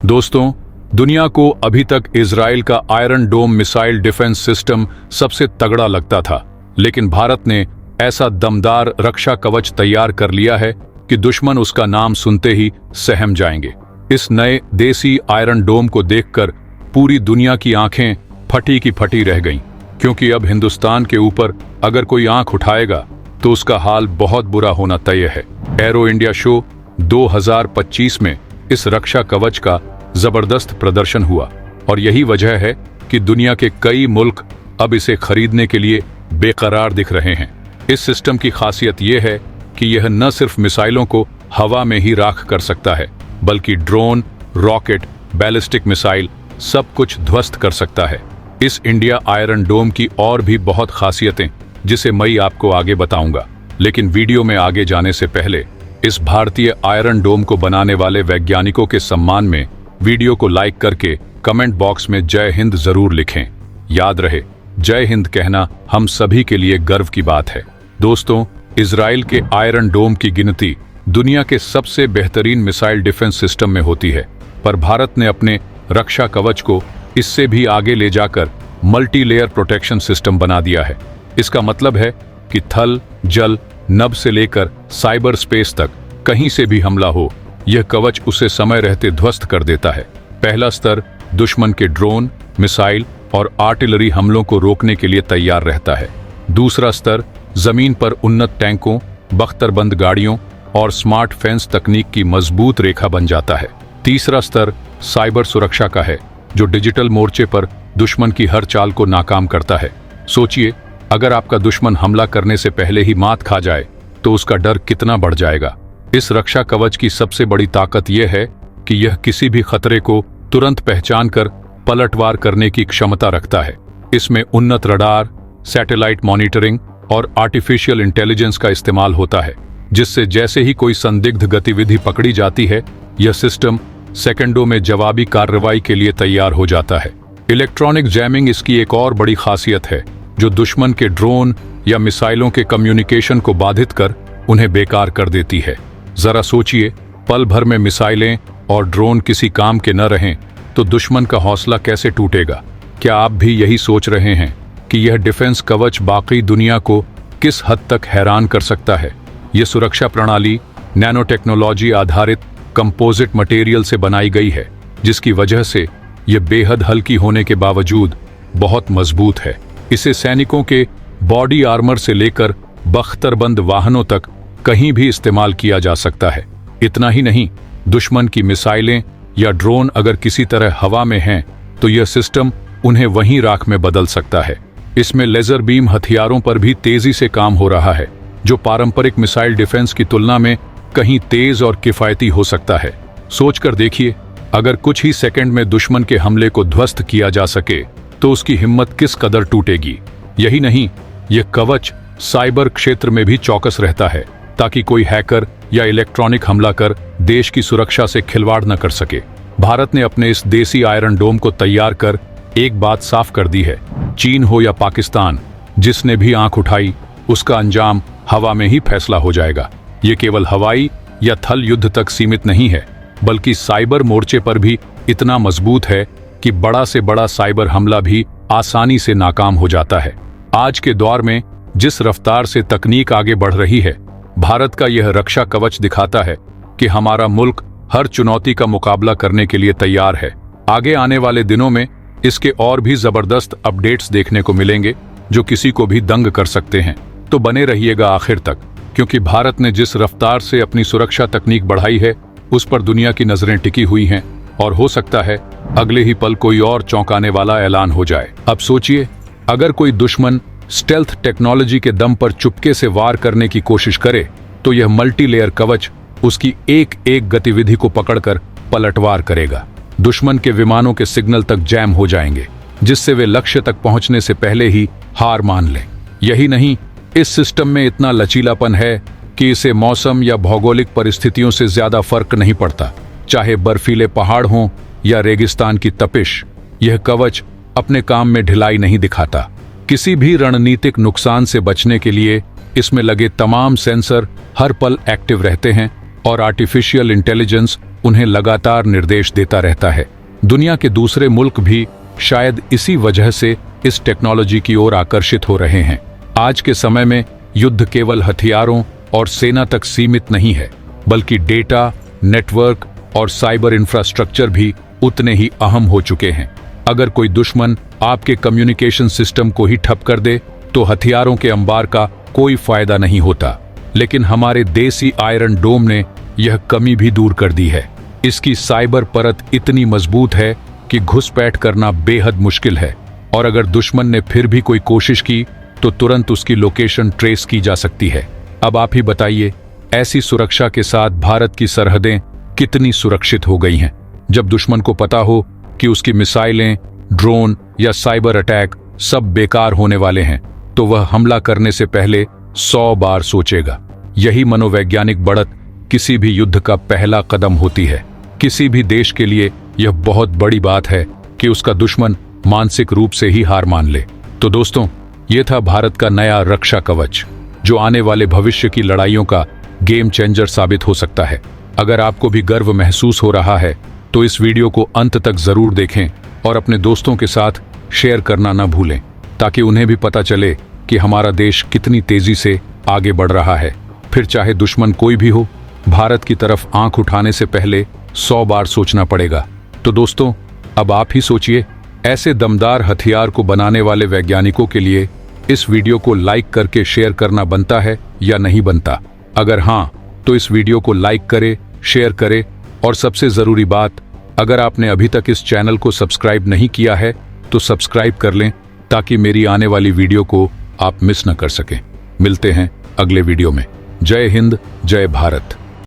दोस्तों, दुनिया को अभी तक इजराइल का Iron Dome missile defence system सबसे तगड़ा लगता था, लेकिन भारत ने ऐसा दमदार रक्षा कवच तैयार कर लिया है कि दुश्मन उसका नाम सुनते ही सहम जाएंगे। इस नए देसी आयरन डोम को देखकर पूरी दुनिया की आंखें फटी की फटी रह गईं, क्योंकि अब हिंदुस्तान के ऊपर अगर कोई आंख उठाएगा तो उसका हाल बहुत बुरा होना तय है। एरो इंडिया शो 2025 में इस रक्षा कवच का जबरदस्त प्रदर्शन हुआ और यही वजह है कि दुनिया के कई मुल्क अब इसे खरीदने के लिए बेकरार दिख रहे हैं। इस सिस्टम की खासियत यह है कि यह न सिर्फ मिसाइलों को हवा में ही राख कर सकता है, बल्कि ड्रोन, रॉकेट, बैलिस्टिक मिसाइल सब कुछ ध्वस्त कर सकता है। इस इंडिया आयरन डोम की और भी बहुत खासियतें जिसे मैं आपको आगे बताऊंगा, लेकिन वीडियो में आगे जाने से पहले इस भारतीय आयरन डोम को बनाने वाले वैज्ञानिकों के सम्मान में वीडियो को लाइक करके कमेंट बॉक्स में जय हिंद जरूर लिखें। याद रहे, जय हिंद कहना हम सभी के लिए गर्व की बात है। दोस्तों, इजराइल के आयरन डोम की गिनती दुनिया के सबसे बेहतरीन मिसाइल डिफेंस सिस्टम में होती है, पर भारत ने अपने रक्षा कवच को इससे भी आगे ले जाकर मल्टी लेयर प्रोटेक्शन सिस्टम बना दिया है। इसका मतलब है कि थल, जल, नभ से लेकर साइबर स्पेस तक कहीं से भी हमला हो, यह कवच उसे समय रहते ध्वस्त कर देता है। पहला स्तर दुश्मन के ड्रोन, मिसाइल और आर्टिलरी हमलों को रोकने के लिए तैयार रहता है। दूसरा स्तर जमीन पर उन्नत टैंकों, बख्तरबंद गाड़ियों और स्मार्ट फेंस तकनीक की मजबूत रेखा बन जाता है। तीसरा स्तर साइबर सुरक्षा का है, जो डिजिटल मोर्चे पर दुश्मन की हर चाल को नाकाम करता है। सोचिए, अगर आपका दुश्मन हमला करने से पहले ही मात खा जाए तो उसका डर कितना बढ़ जाएगा। इस रक्षा कवच की सबसे बड़ी ताकत यह है कि यह किसी भी खतरे को तुरंत पहचान कर पलटवार करने की क्षमता रखता है। इसमें उन्नत रडार, सैटेलाइट मॉनिटरिंग और आर्टिफिशियल इंटेलिजेंस का इस्तेमाल होता है, जिससे जैसे ही कोई संदिग्ध गतिविधि पकड़ी जाती है, यह सिस्टम सेकंडों में जवाबी कार्रवाई के लिए तैयार हो जाता है। इलेक्ट्रॉनिक जैमिंग इसकी एक और बड़ी खासियत है, जो दुश्मन के ड्रोन या मिसाइलों के कम्युनिकेशन को बाधित कर उन्हें बेकार कर देती है। जरा सोचिए, पल भर में मिसाइलें और ड्रोन किसी काम के न रहें तो दुश्मन का हौसला कैसे टूटेगा। क्या आप भी यही सोच रहे हैं कि यह डिफेंस कवच बाकी दुनिया को किस हद तक हैरान कर सकता है। यह सुरक्षा प्रणाली नैनो टेक्नोलॉजी आधारित कंपोजिट मटेरियल से बनाई गई है, जिसकी वजह से यह बेहद हल्की होने के बावजूद बहुत मजबूत है। इसे सैनिकों के बॉडी आर्मर से लेकर बख्तरबंद वाहनों तक कहीं भी इस्तेमाल किया जा सकता है। इतना ही नहीं, दुश्मन की मिसाइलें या ड्रोन अगर किसी तरह हवा में हैं तो यह सिस्टम उन्हें वहीं राख में बदल सकता है। इसमें लेजर बीम हथियारों पर भी तेजी से काम हो रहा है, जो पारंपरिक मिसाइल डिफेंस की तुलना में कहीं तेज और किफायती हो सकता है। सोचकर देखिए, अगर कुछ ही सेकंड में दुश्मन के हमले को ध्वस्त किया जा सके तो उसकी हिम्मत किस कदर टूटेगी। यही नहीं, यह कवच साइबर क्षेत्र में भी चौकस रहता है, ताकि कोई हैकर या इलेक्ट्रॉनिक हमला कर देश की सुरक्षा से खिलवाड़ न कर सके। भारत ने अपने इस देसी आयरन डोम को तैयार कर एक बात साफ कर दी है, चीन हो या पाकिस्तान, जिसने भी आंख उठाई उसका अंजाम हवा में ही फैसला हो जाएगा। ये केवल हवाई या थल युद्ध तक सीमित नहीं है, बल्कि साइबर मोर्चे पर भी इतना मजबूत है कि बड़ा से बड़ा साइबर हमला भी आसानी से नाकाम हो जाता है। आज के दौर में जिस रफ्तार से तकनीक आगे बढ़ रही है, भारत का यह रक्षा कवच दिखाता है कि हमारा मुल्क हर चुनौती का मुकाबला करने के लिए तैयार है। आगे आने वाले दिनों में इसके और भी जबरदस्त अपडेट्स देखने को मिलेंगे, जो किसी को भी दंग कर सकते हैं। तो बने रहिएगा आखिर तक, क्योंकि भारत ने जिस रफ्तार से अपनी सुरक्षा तकनीक बढ़ाई है, उस पर दुनिया की नजरें टिकी हुई हैं और हो सकता है अगले ही पल कोई और चौंकाने वाला ऐलान हो जाए। अब सोचिए, अगर कोई दुश्मन स्टेल्थ टेक्नोलॉजी के दम पर चुपके से वार करने की कोशिश करे तो यह मल्टी लेयर कवच उसकी एक एक गतिविधि को पकड़कर पलटवार करेगा। दुश्मन के विमानों के सिग्नल तक जैम हो जाएंगे, जिससे वे लक्ष्य तक पहुंचने से पहले ही हार मान लें। यही नहीं, इस सिस्टम में इतना लचीलापन है कि इसे मौसम या भौगोलिक परिस्थितियों से ज्यादा फर्क नहीं पड़ता। चाहे बर्फीले पहाड़ हों या रेगिस्तान की तपिश, यह कवच अपने काम में ढिलाई नहीं दिखाता। किसी भी रणनीतिक नुकसान से बचने के लिए इसमें लगे तमाम सेंसर हर पल एक्टिव रहते हैं और आर्टिफिशियल इंटेलिजेंस उन्हें लगातार निर्देश देता रहता है। दुनिया के दूसरे मुल्क भी शायद इसी वजह से इस टेक्नोलॉजी की ओर आकर्षित हो रहे हैं। आज के समय में युद्ध केवल हथियारों और सेना तक सीमित नहीं है, बल्कि डेटा, नेटवर्क और साइबर इंफ्रास्ट्रक्चर भी उतने ही अहम हो चुके हैं। अगर कोई दुश्मन आपके कम्युनिकेशन सिस्टम को ही ठप कर दे तो हथियारों के अंबार का कोई फायदा नहीं होता। लेकिन हमारे देसी आयरन डोम ने यह कमी भी दूर कर दी है। इसकी साइबर परत इतनी मजबूत है कि घुसपैठ करना बेहद मुश्किल है, और अगर दुश्मन ने फिर भी कोई कोशिश की तो तुरंत उसकी लोकेशन ट्रेस की जा सकती है। अब आप ही बताइए, ऐसी सुरक्षा के साथ भारत की सरहदें कितनी सुरक्षित हो गई हैं। जब दुश्मन को पता हो कि उसकी मिसाइलें, ड्रोन या साइबर अटैक सब बेकार होने वाले हैं, तो वह हमला करने से पहले 100 बार सोचेगा। यही मनोवैज्ञानिक बढ़त किसी भी युद्ध का पहला कदम होती है। किसी भी देश के लिए यह बहुत बड़ी बात है कि उसका दुश्मन मानसिक रूप से ही हार मान ले। तो दोस्तों, ये था भारत का नया रक्षा कवच, जो आने वाले भविष्य की लड़ाइयों का गेम चेंजर साबित हो सकता है। अगर आपको भी गर्व महसूस हो रहा है तो इस वीडियो को अंत तक जरूर देखें और अपने दोस्तों के साथ शेयर करना न भूलें, ताकि उन्हें भी पता चले कि हमारा देश कितनी तेजी से आगे बढ़ रहा है। फिर चाहे दुश्मन कोई भी हो, भारत की तरफ आंख उठाने से पहले 100 बार सोचना पड़ेगा। तो दोस्तों, अब आप ही सोचिए, ऐसे दमदार हथियार को बनाने वाले वैज्ञानिकों के लिए इस वीडियो को लाइक करके शेयर करना बनता है या नहीं बनता? अगर हाँ, तो इस वीडियो को लाइक करें, शेयर करें, और सबसे जरूरी बात, अगर आपने अभी तक इस चैनल को सब्सक्राइब नहीं किया है तो सब्सक्राइब कर लें, ताकि मेरी आने वाली वीडियो को आप मिस न कर सकें। मिलते हैं अगले वीडियो में। जय हिंद, जय भारत।